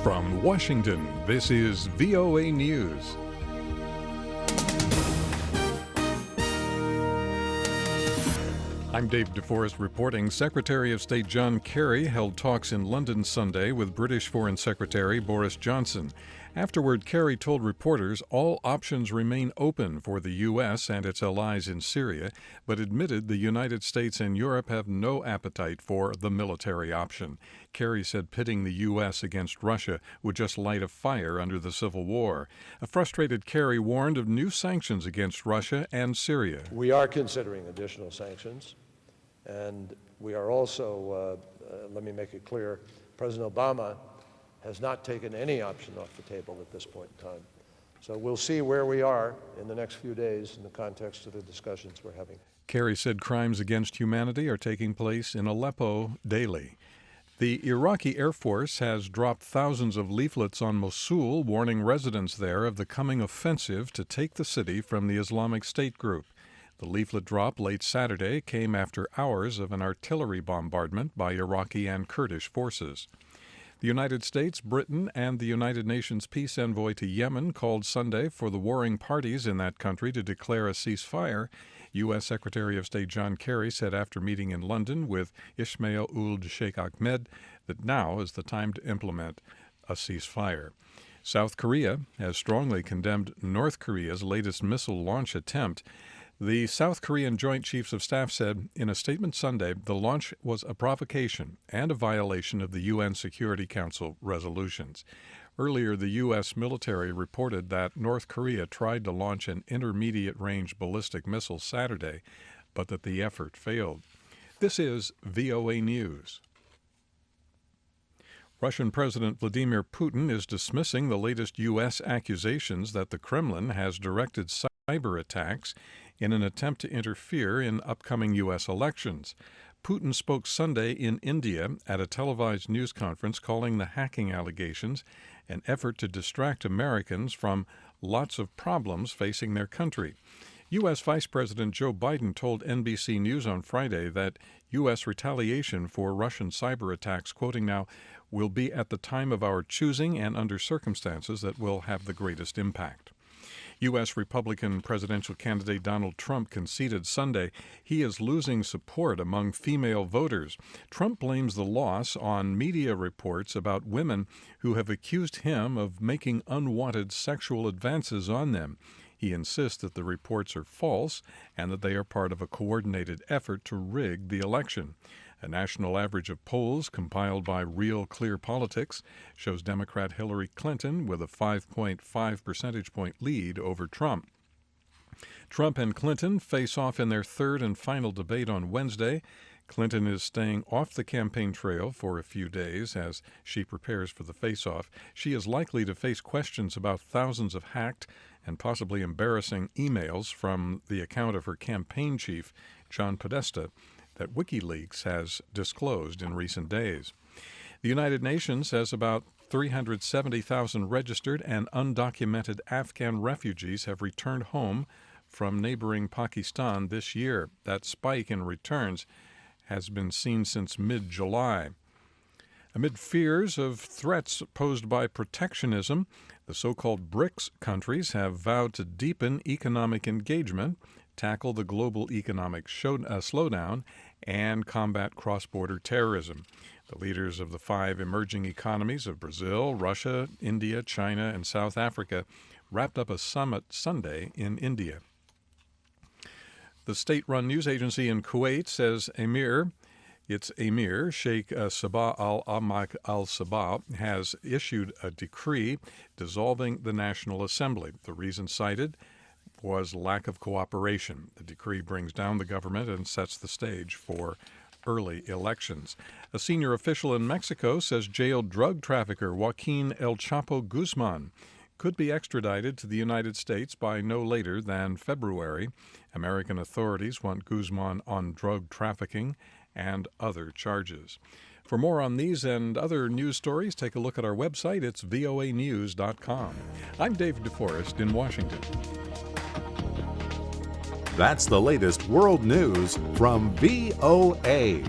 From Washington, this is VOA News. I'm David DeForest reporting. Secretary of State John Kerry held talks in London Sunday with British Foreign Secretary Boris Johnson. Afterward, Kerry told reporters all options remain open for the U.S. and its allies in Syria, but admitted the United States and Europe have no appetite for the military option. Kerry said pitting the U.S. against Russia would just light a fire under the civil war. A frustrated Kerry warned of new sanctions against Russia and Syria. We are considering additional sanctions, and we are also, let me make it clear, President Obama has not taken any option off the table at this point in time. So we'll see where we are in the next few days in the context of the discussions we're having. Kerry said crimes against humanity are taking place in Aleppo daily. The Iraqi Air Force has dropped thousands of leaflets on Mosul, warning residents there of the coming offensive to take the city from the Islamic State group. The leaflet drop late Saturday came after hours of an artillery bombardment by Iraqi and Kurdish forces. The United States, Britain, and the United Nations peace envoy to Yemen called Sunday for the warring parties in that country to declare a ceasefire. U.S. Secretary of State John Kerry said after meeting in London with Ismail Ould Sheikh Ahmed that now is the time to implement a ceasefire. South Korea has strongly condemned North Korea's latest missile launch attempt. The South Korean Joint Chiefs of Staff said in a statement Sunday the launch was a provocation and a violation of the UN Security Council resolutions. Earlier, the U.S. military reported that North Korea tried to launch an intermediate-range ballistic missile Saturday, but that the effort failed. This is VOA News. Russian President Vladimir Putin is dismissing the latest U.S. accusations that the Kremlin has directed cyber attacks in an attempt to interfere in upcoming U.S. elections. Putin spoke Sunday in India at a televised news conference calling the hacking allegations an effort to distract Americans from lots of problems facing their country. U.S. Vice President Joe Biden told NBC News on Friday that U.S. retaliation for Russian cyber attacks, quoting now, will be at the time of our choosing and under circumstances that will have the greatest impact. U.S. Republican presidential candidate Donald Trump conceded Sunday he is losing support among female voters. Trump blames the loss on media reports about women who have accused him of making unwanted sexual advances on them. He insists that the reports are false and that they are part of a coordinated effort to rig the election. A national average of polls compiled by Real Clear Politics shows Democrat Hillary Clinton with a 5.5 percentage point lead over Trump. Trump and Clinton face off in their third and final debate on Wednesday. Clinton is staying off the campaign trail for a few days as she prepares for the face-off. She is likely to face questions about thousands of hacked and possibly embarrassing emails from the account of her campaign chief, John Podesta, that WikiLeaks has disclosed in recent days. The United Nations has about 370,000 registered and undocumented Afghan refugees have returned home from neighboring Pakistan this year. That spike in returns has been seen since mid-July. Amid fears of threats posed by protectionism, the so-called BRICS countries have vowed to deepen economic engagement, tackle the global economic slowdown, and combat cross-border terrorism. The leaders of the 5 emerging economies of Brazil, Russia, India, China, and South Africa wrapped up a summit Sunday in India. The state-run news agency in Kuwait says Emir Sheikh Sabah al-Ahmad al-Sabah has issued a decree dissolving the National Assembly. The reason cited was lack of cooperation. The decree brings down the government and sets the stage for early elections. A senior official in Mexico says jailed drug trafficker Joaquin El Chapo Guzman could be extradited to the United States by no later than February. American authorities want Guzman on drug trafficking and other charges. For more on these and other news stories, take a look at our website. It's voanews.com. I'm David DeForest in Washington. That's the latest world news from VOA.